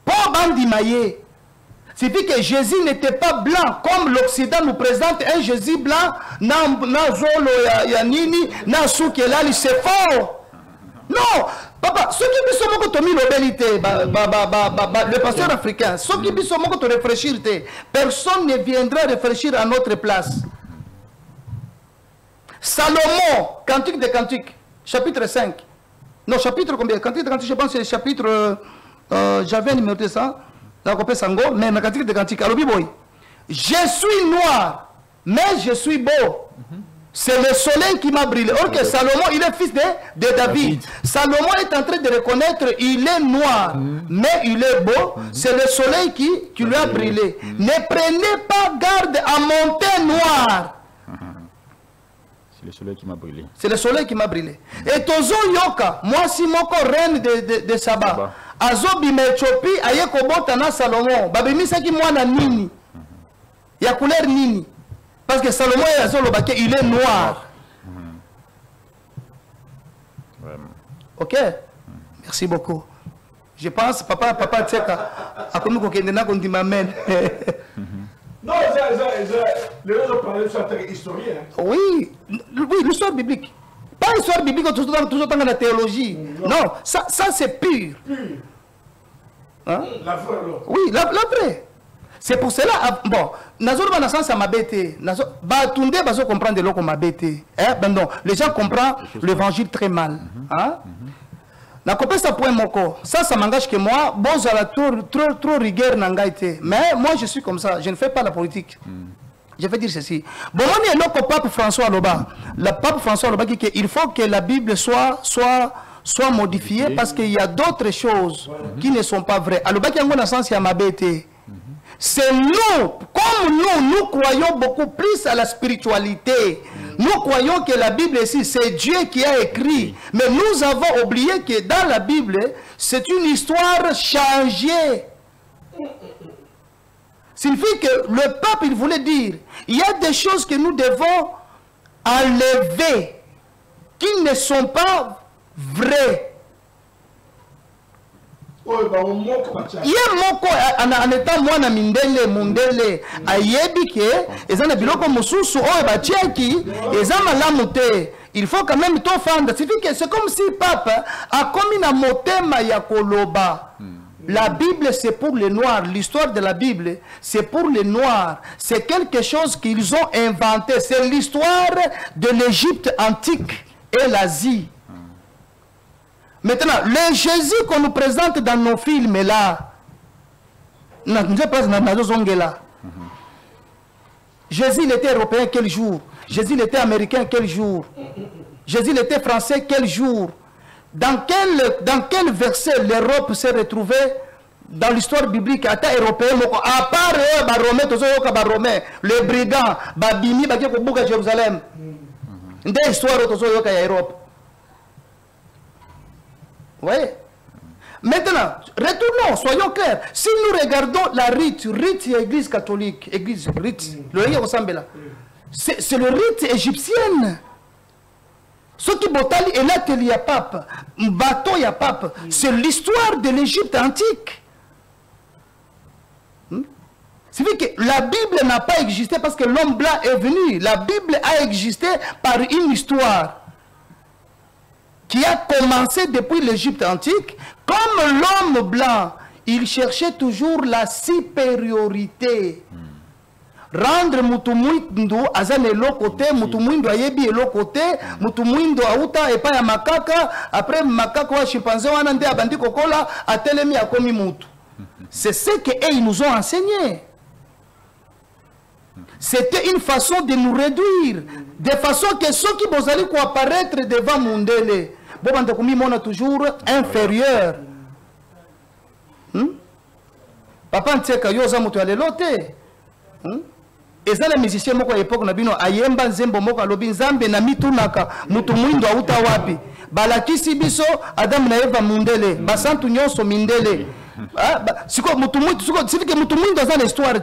Pour bandimaye. Signifie que Jésus n'était pas blanc comme l'Occident nous présente un Jésus blanc na zolo ya nini na soukelali c'est faux. Non, papa, ceux qui sont beaucoup de l'obélité, le pasteur africain, ceux qui sont beaucoup de réfléchir, personne ne viendra réfléchir à notre place. Salomon, Cantique des Cantiques, chapitre 5. Non, chapitre combien? Cantique des Cantiques, je pense que c'est le chapitre, j'avais numéroté ça, la copie Sango, mais dans Cantique des Cantiques, alors boy, je suis noir, mais je suis beau. C'est le soleil qui m'a brûlé. Or que Salomon, il est fils de David. Salomon est en train de reconnaître, il est noir, mais il est beau. C'est le soleil qui lui a brûlé. Ne prenez pas garde à monter noir. C'est le soleil qui m'a brûlé. C'est le soleil qui m'a brûlé. Et Tozo Yoka, moi si mon reine de Saba, Azo Bimechopi, Ayeko Botana Salomon, Babimisa qui moi na nini. Il y a couleur nini. Parce que Salomon il est noir. Ok? Merci beaucoup. Je pense, papa, Tseka, a comme qu'on dit m'amène. Non, les autres parlent sur la historien. Oui, l'histoire biblique. Pas pas histoire biblique, toujours dans la théologie. Non, ça c'est pur. Hein? La vraie, alors. Oui, la vraie. C'est pour cela, bon, Nazor va naissance à ma bête. Batunde va comprendre l'eau comme ma bête. Ben non, les gens comprennent l'évangile très mal. Hein? Na kopé ça point moko. Ça m'engage que moi, bon, j'ai trop rigueur n'engaité. Mais moi, je suis comme ça. Je ne fais pas la politique. Je vais dire ceci. Bon, on est là au pape François Loba. Le pape François Loba dit qu'il faut que la Bible soit modifiée parce qu'il y a d'autres choses qui ne sont pas vraies. Alors, il y a un sens, il y a ma bête. C'est nous, comme nous croyons beaucoup plus à la spiritualité. Nous croyons que la Bible ici, c'est Dieu qui a écrit. Mais nous avons oublié que dans la Bible, c'est une histoire changée. Signifie que le pape, il voulait dire, il y a des choses que nous devons enlever, qui ne sont pas vraies. Il y a moko en étant moi na mundele ayebi ke ezana biloko mususu oyo batiaki ezama lamute. Il faut quand même tout fendre. C'est comme si papa a commis na motema ya koloba. La Bible c'est pour les noirs, l'histoire de la Bible c'est pour les noirs. C'est quelque chose qu'ils ont inventé. C'est l'histoire de l'Égypte antique et l'Asie. Maintenant, le Jésus qu'on nous présente dans nos films là, Jésus il était européen quel jour? Jésus il était américain quel jour? Jésus il était français quel jour? Dans quel verset l'Europe s'est retrouvée dans l'histoire biblique à ta européen? À part les brigands, Babimi, Bakiyoka Jérusalem. Des histoires autour de l'Europe. Vous voyez? Maintenant, retournons, soyons clairs. Si nous regardons la rite église catholique, église rite, c'est le rite égyptienne. Ce qui botali est là qu'il y a pape, bateau il y a pape. C'est l'histoire de l'Égypte antique. C'est vrai que la Bible n'a pas existé parce que l'homme blanc est venu. La Bible a existé par une histoire qui a commencé depuis l'Égypte antique. Comme l'homme blanc, il cherchait toujours la supériorité. Rendre Mutumuindo azane l'autre Mutumuindo ayebi et l'autre côté, Mutumuindo auta et pas ya makaka, après makaka wa chimpanzé wa nande abandi kokola a telemi a komi mutu. C'est ce qu'ils nous ont enseigné. C'était une façon de nous réduire, de façon que ceux qui vont aller apparaître devant Mundele, on est toujours inférieur. Papa Ntseka yoza mutu alelote. Et ça les musiciens moko à l'époque nabino ayemba nzembo moko alobi nzambe na mitunaka mutu mwindo auta wapi. Balakisi biso Adam na Eva Mundele, basantu nyonso mindele. Siko mutu mwindo c'est que mutu mwindo dans l'histoire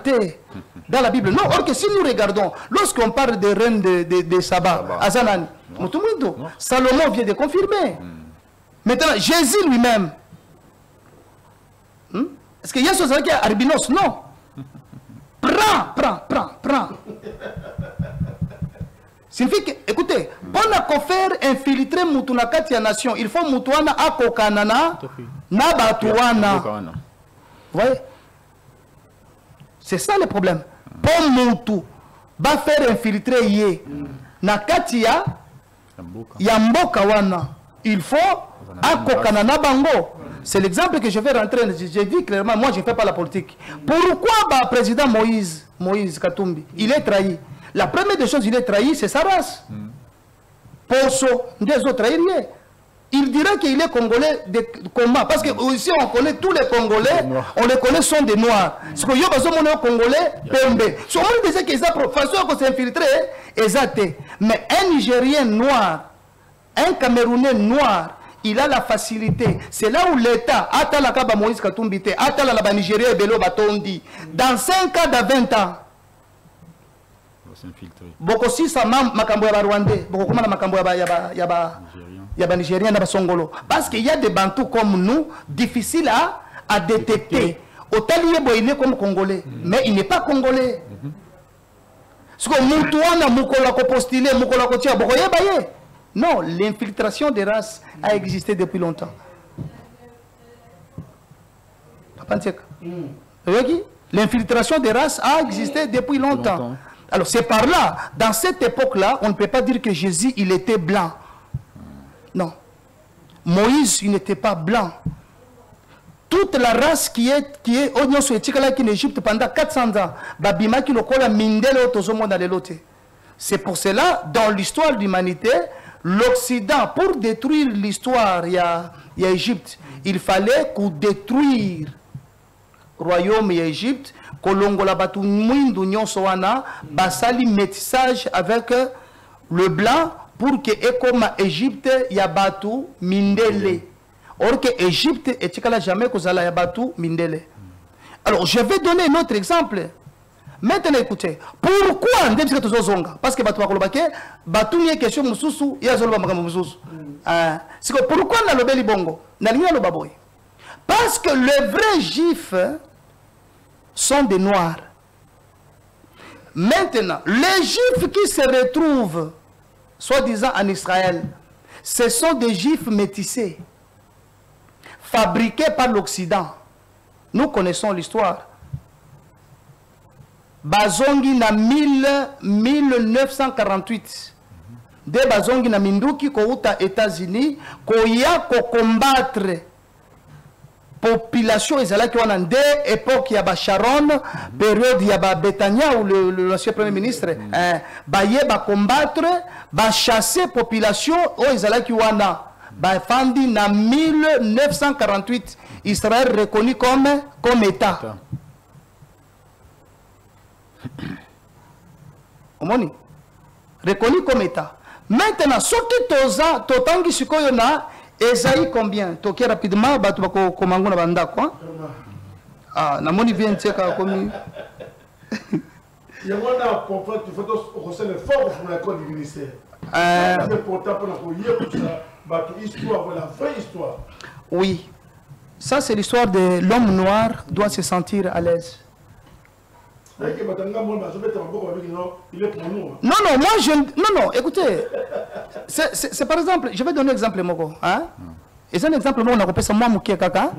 dans la Bible. Non, or que si nous regardons, lorsqu'on parle des reines de Saba, Azanani, Salomon vient de confirmer. Maintenant, Jésus lui-même. Est-ce qu'il y a ce qui est albinos? Non. Prends. Signifie que, écoutez, pour faire infiltrer Moutounakati à nation, il faut Moutouana Akokanana, Nabatouana. Vous voyez? C'est ça le problème. Pour Moutou, va faire infiltrer Yé. Nakatia, Yamboka Wana. Il faut Akokanana Bango. C'est l'exemple que je vais rentrer. J'ai dit clairement, moi je ne fais pas la politique. Pourquoi le président Moïse Katumbi, il est trahi? La première des choses, il est trahi, c'est sa race. Poso, des autres trahiriers. Il dirait qu'il est congolais de comment? Parce que ici on connaît tous les Congolais, on les connaît sont des noirs. Ce que yo bazo mono congolais pembe. So on disait qu'ils ont façon qu'on s'infiltrer exacté. Mais un Nigérien noir, un Camerounais noir, il a la facilité. C'est là où l'État, Atala Kaba Moïse Katumbi, Atala la Nigéria et Belo Batondi, dans 5 ans, dans 20 ans, beaucoup si ça m'a makambo ya Rwandais, beaucoup comme la makambo ya Nigérien na Songolo. Parce qu'il y a des Bantous comme nous, difficiles à détecter. Autant il est comme Congolais, mais il n'est pas Congolais. Ce que Moutouana, Moukola ko postulé, Moukola ko tia, beaucoup yé baye. Non, l'infiltration des races a existé depuis longtemps. L'infiltration des races a existé depuis longtemps. Alors c'est par là, dans cette époque-là, on ne peut pas dire que Jésus, il était blanc. Non. Moïse, il n'était pas blanc. Toute la race qui est en Égypte pendant 400 ans, c'est pour cela, dans l'histoire de l'humanité, l'Occident, pour détruire l'histoire, il y a Égypte, il fallait qu'on détruire le royaume et Égypte, que l'ongola batu mwindu nyonso wana, basali métissage avec le blanc, pour que comme Égypte ya batu mindele. Or que Égypte et tikala jamais que zala ya batu mindele. Alors je vais donner un autre exemple. Maintenant écoutez, pourquoi ndemsika tozozonga? Parce que batu bakolobake batu ni question mususu ya zoloba makambo mususu. C'est que pourquoi na lobeli bongo? Na linga loba boy. Parce que les vrais juifs sont des noirs. Maintenant, les juifs qui se retrouvent soi-disant en Israël, ce sont des juifs métissés, fabriqués par l'Occident. Nous connaissons l'histoire. Bazongi na 1948. De Bazongi na Minduki kouta États-Unis, koya ko combattre population ezalaki wana nde époque ya ba Sharon, période ya ba Betania ou l'ancien premier ministre, baye ba combattre, ba chasser population o ezalaki wana ba fandi na 1948 Israël reconnu comme État. Omoni reconnu comme État. Maintenant soki totangi sikoyo na Esaïe combien? Toqué rapidement, batu bako komango na banda quoi. Ah, na moni vient teka komi. Il y a un prophète qui fait aussi le fort pour la code du ministère. C'est important pour nous lire tout ça, batu histoire, la vraie histoire. Oui. Ça c'est l'histoire de l'homme noir doit se sentir à l'aise. Non, moi je... Non, écoutez. C'est par exemple, je vais donner un exemple, Moko. Hein? Et c'est un exemple, moi, kaka.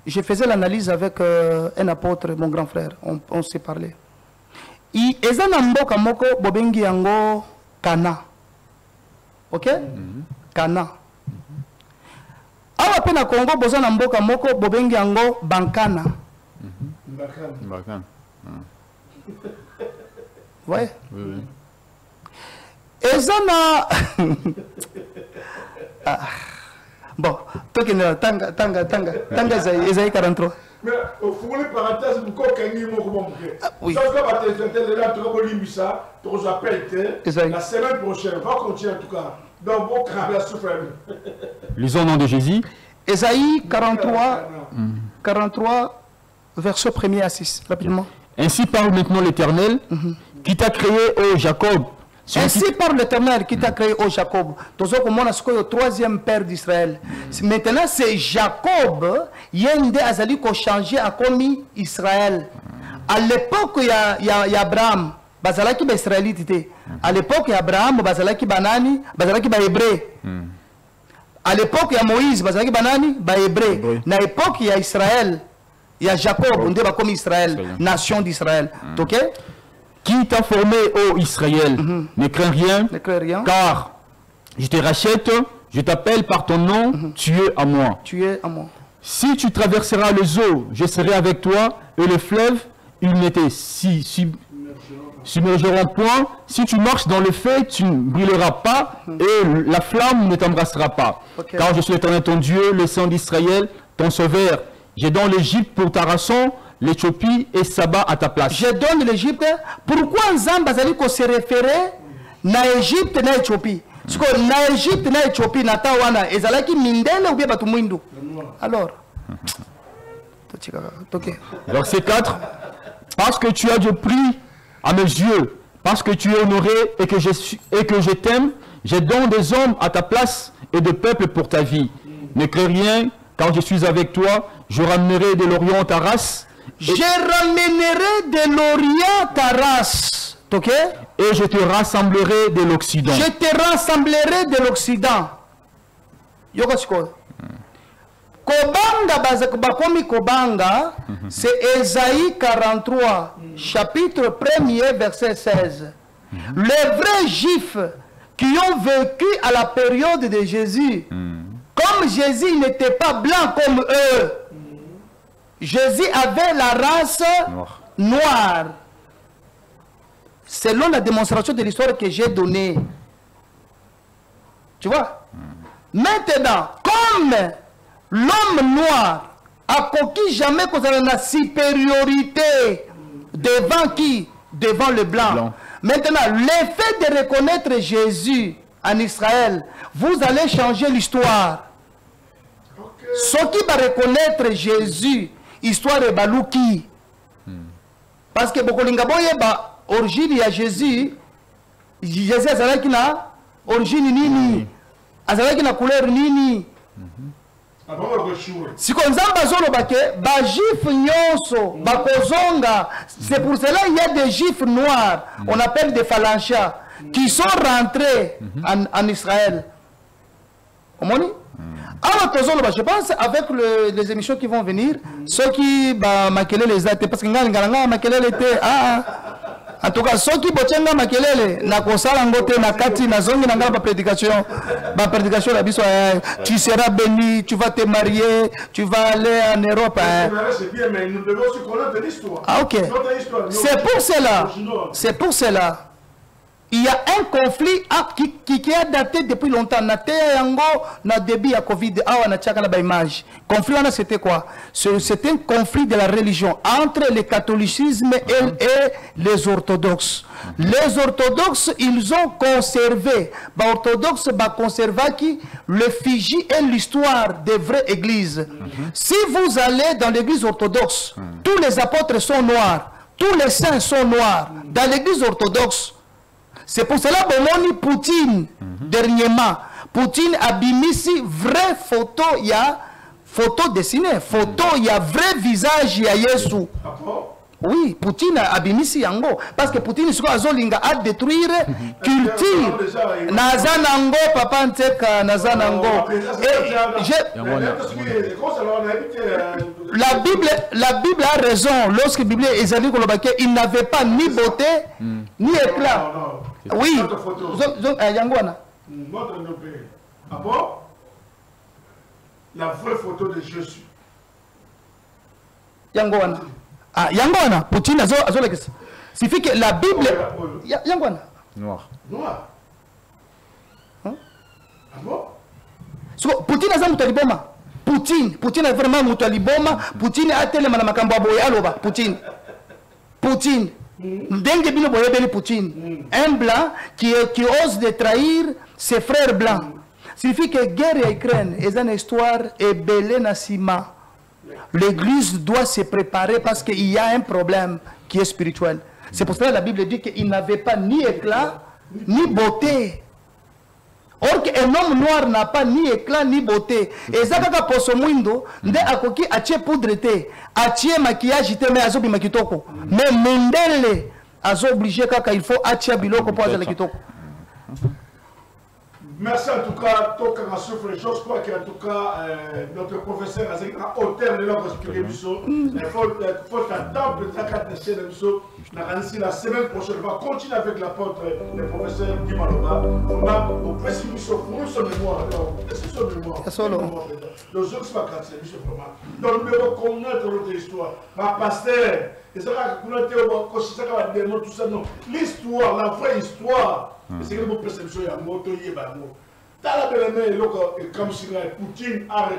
Je faisais l'analyse avec un apôtre, mon grand frère. On s'est parlé. Et Mboka Moko, Bobengi Yango, Kana. Ok? Kana. Awa pena Congo, Bozana Mboka Moko, Bobengi Yango, Bankana. Bankana. Ouais. Oui. Et ça bon, tanga Esaïe 43. Mais au fond, les parenthèses, vous avez oui. La semaine prochaine, on va continuer en tout cas. Dans vos la souffrance. Lisons au nom de Jésus. Esaïe 43, verset 1er à 6, rapidement. Ainsi parle maintenant l'Éternel, qui t'a créé, ô Jacob. Ainsi parle l'Éternel qui t'a créé, ô Jacob. Le troisième père d'Israël. Maintenant, c'est Jacob, Yende Azali, qui a changé à commis Israël. À l'époque, il y a Abraham, Bazalaki ba Israélite. À l'époque, il y a Abraham, Bazalaki Banani, Bazalaki ba Hébreu. À l'époque, il y a Moïse, Bazalaki Banani, ba Hébreu. À l'époque, il y a Israël. Il y a Jacob, on dit comme Israël, nation d'Israël. Ok? Qui t'a formé, ô Israël, ne crains rien, car je te rachète, je t'appelle par ton nom, tu es à moi. Tu es à moi. Si tu traverseras les eaux, je serai avec toi, et les fleuves, ils ne te submergeront point. Si tu marches dans le feu, tu ne brûleras pas, et la flamme ne t'embrassera pas. Okay. Car je suis l'Éternel ton Dieu, le Saint d'Israël, ton sauveur. J'ai donné l'Égypte pour ta rançon, l'Éthiopie et Saba à ta place. Je donne l'Égypte. Pourquoi Zambazali se référer na Égypte na Éthiopie? Parce que na Égypte na Éthiopie na tawana ezalaki mindele ou bien batu mwindu. Alors. Verset 4. Parce que tu as du prix à mes yeux, parce que tu es honoré et que je t'aime, j'ai donné des hommes à ta place et de peuples pour ta vie. Ne crains rien, quand je suis avec toi, je ramènerai de l'Orient ta race. Je ramènerai de l'Orient ta race. Ok? Et je te rassemblerai de l'Occident. Je te rassemblerai de l'Occident. Yoko chiko. Kobanga bakomi kobanga, c'est Ésaïe 43, chapitre 1er, verset 16. Les vrais juifs qui ont vécu à la période de Jésus, comme Jésus n'était pas blanc comme eux, Jésus avait la race noire. Selon la démonstration de l'histoire que j'ai donnée. Tu vois? Maintenant, comme l'homme noir a conquis jamais qu'on ait la supériorité devant qui? Devant le blanc. Maintenant, l'effet de reconnaître Jésus en Israël, vous allez changer l'histoire. Ceux qui vont reconnaître Jésus, histoire de Balouki. Parce que beaucoup de origine de Jésus, Jésus a une origine nini, a une couleur nini. Si on a juifs nyonso, bakozonga, c'est pour cela qu'il y a des juifs noirs, on appelle des phalangiens, qui sont rentrés en Israël. Alors, je pense avec les émissions qui vont venir, ceux qui makelele les athées, parce que ngana makelele était en tout cas ceux qui bochenga makelele na kosala ngote na kati na zongi na ngaba prédication la biso tu seras béni, tu vas te marier, tu vas aller en Europe. C'est bien, mais nous devons aussi connaître l'histoire. Ah ok. C'est pour cela. Il y a un conflit qui a daté depuis longtemps. Na début à Covid, conflit c'était quoi? C'était un conflit de la religion entre le catholicisme et les orthodoxes. Les orthodoxes, ils ont conservé, l'effigie et l'histoire des vraies églises. Si vous allez dans l'église orthodoxe, tous les apôtres sont noirs, tous les saints sont noirs. Dans l'église orthodoxe, c'est pour cela que Poutine, dernièrement, Poutine a bimisi vraie photo, il y a photo dessinée, photo, il y a vrai visage, il y a Yesu. Oui, Poutine a bimisi yango. Parce que Poutine, a détruire culture. Nazanango, papa Nteka, Nazanango. La Bible a raison. Lorsque la Bible est allée, il n'avait pas ni beauté, ni éclat. Oui. La vraie photo de Jésus. Yangoana. Ah, Yangoana. Poutine signifie que la Bible. Yangoana. Noir. Noir. Hein? Ah bon? Poutine a Moutaliboma. Poutine a vraiment Moutaliboma. Poutine a tellement la Makambo Aloba. Poutine. Poutine. Un blanc qui ose de trahir ses frères blancs. Signifie que guerre et Ukraine est une histoire et belé Nassima. L'église doit se préparer parce qu'il y a un problème qui est spirituel. C'est pour cela que la Bible dit qu'il n'avait pas ni éclat ni beauté. Or qu'un homme noir n'a pas ni éclat ni beauté. Et ça quand poso muindo nde akoki atie poudreté, atie maquillage mais azobi makitoko. Mais mundele azo obligé kaka il faut atie biloko pour azobi kitoko. Merci en tout cas, Toka souffle. Je crois qu'en tout cas, notre professeur a hauteur de leur expliquer. Il faut attendre la semaine prochaine. On va continuer avec l'apôtre, le professeur Dimaloba. On va au préciser pour son mémoire. C'est son mémoire. Le jeu qui va casser, vraiment. Donc nous devons connaître notre histoire. Ma pasteur, et ça va connaître tout ça. L'histoire, la vraie histoire. C'est que votre perception est à moto y est bas. Dans la belle comme si Poutine a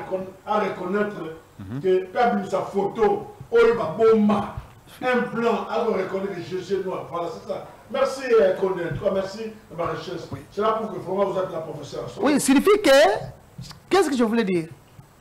reconnaître que comme sa photo, un plan à reconnaître que Jésus est noir. Voilà, c'est ça. Merci, Condé. Merci, Maréchesse. C'est là pour que vraiment vous êtes la professeure. Oui, signifie que. Qu'est-ce que je voulais dire?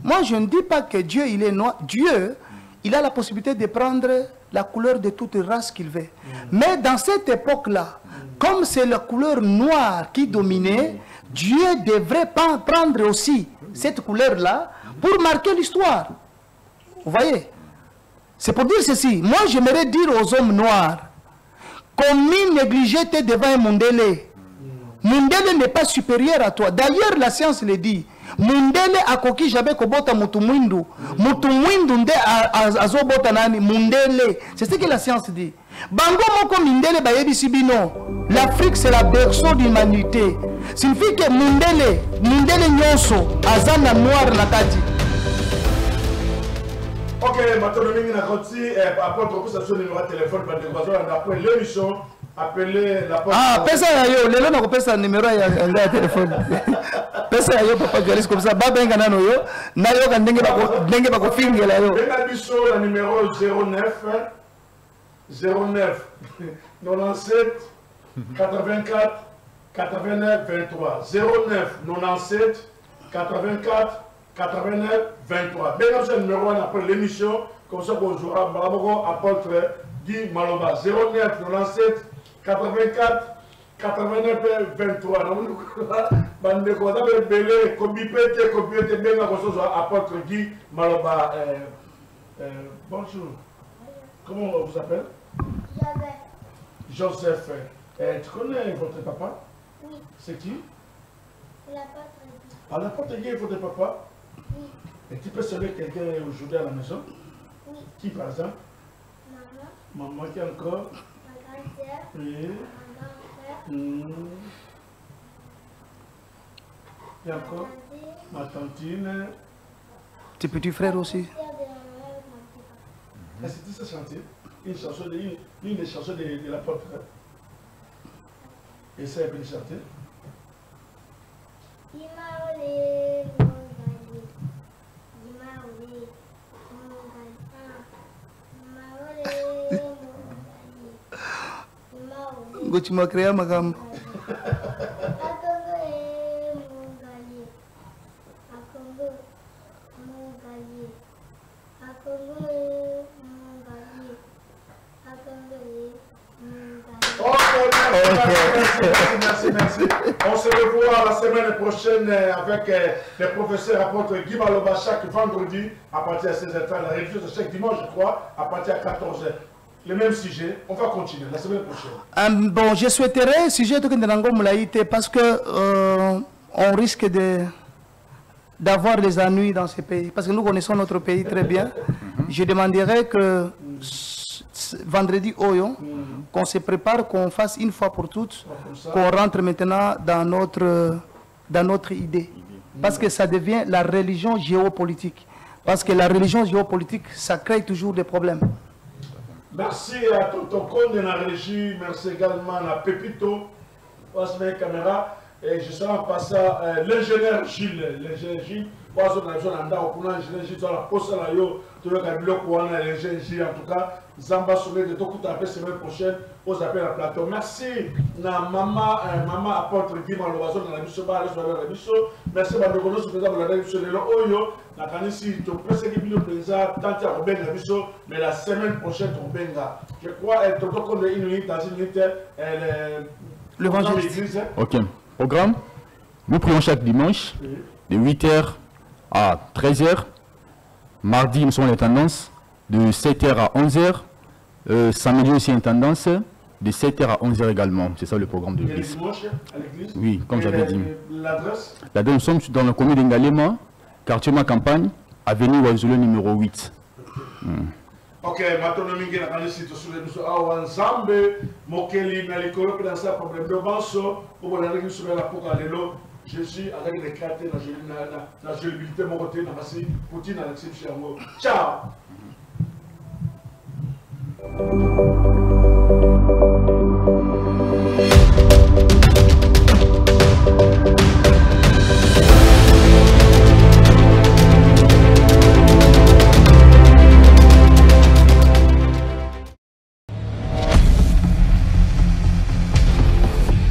Moi, je ne dis pas que Dieu, il est noir. Dieu, il a la possibilité de prendre la couleur de toute race qu'il veut. Mais dans cette époque-là, comme c'est la couleur noire qui dominait, Dieu devrait prendre aussi cette couleur-là pour marquer l'histoire. Vous voyez? C'est pour dire ceci. Moi, j'aimerais dire aux hommes noirs, commune négligée t'es devant un Mundele. Mundele n'est pas supérieur à toi. D'ailleurs, la science le dit. Mundele akoki jabe kobota mutumwindu. Mutumwindu nde azobota nani Mundele. C'est ce que la science dit. Bango moko Mundele bayebi sibino. L'Afrique c'est la berceau de l'humanité. Signifie que Mundele nyonso azana noir na kati. Ok, maintenant nous avons continué après proposition numéro de téléphone après l'émission. Appelez la porte. Ah, pesa yo, lelo na kopesa numéro ya téléphone. Pesa yo papa Galis comme ça, ba benga nano yo, na yo kan ndenge ba ko fingela yo. Benga biso la numéro 09 97 84 89 23 09 97 84 89 23. Benga ce numéro après l'émission comme ça qu'on jouera bravo apôtre Guy Maloba 09 97 84 89 23. Bande ko da belé ko bipete benga ko so apôtre Guy Maloba bonjour. Comment on vous appelle? Joseph. Tu connais votre papa? Oui. C'est qui? L'apôtre Guy. Ah, l'apôtre Guy est votre papa? Oui. Et tu peux saluer quelqu'un aujourd'hui à la maison? Oui. Qui par exemple? Maman. Maman qui encore? Ma grande sœur. Oui. Mon grand frère. Et encore? Ma tantine. Tes petits frères aussi. Est-ce que tu sais chanter? Une des chansons de l'apôtre. Essaye de chanter. Il m'a olé, mon galier. Il m'a olé, mon galier. Il m'a olé, mon galier. Il m'a olé. Ngochi makrea magambo. Akongo mon galier. Akongo mon galier. Akongo mon galier. Merci. On se revoit la semaine prochaine avec le professeur apôtre Guy Maloba chaque vendredi à partir de 16h30. La révision de chaque dimanche, je crois, à partir de 14h. Le même sujet. On va continuer la semaine prochaine. Bon, je souhaiterais, sujet de parce que on risque d'avoir des ennuis dans ce pays. Parce que nous connaissons notre pays très bien. Je demanderais que vendredi qu'on se prépare, qu'on fasse une fois pour toutes, qu'on rentre maintenant dans notre idée. Parce que ça devient la religion géopolitique. Parce que la religion géopolitique, ça crée toujours des problèmes. Merci à Tonton Conde de la régie, merci également à Pépito, passe mes caméras. Et je serai en passant l'ingénieur Gilles, en tout cas, Zamba Soulé de Tokuta la semaine prochaine, aux appels à plateau. Merci à maman apôtre Guy Maloba dans la mission, merci à Badogono, la mission de l'Oyo, la Kanisi, tu peux se dire le président, tant qu'il y a Robin la mission, mais la semaine prochaine, tu Benga. Je crois être tout compte une unité dans une unité, l'évangéliste. Ok. Programme, nous prions chaque dimanche de 8h à 13h. Mardi, nous sommes en tendance de 7h à 11h. Samedi aussi une tendance de 7h à 11h également. C'est ça le programme de l'église. Oui, comme j'avais dit. L'adresse? Nous sommes dans la commune d'Ngalema, quartier Ma Campagne, avenue Oiselot numéro 8. Ok, maintenant nous avons sur le Nzambe, Mokeli, Nalikoro, dans ça problème de banso, pour la règle sur la Pokalelo, Jésus avec les créateurs, la gélibilité, mon côté, dans la Poutine, Alexis Chiamo. Ciao!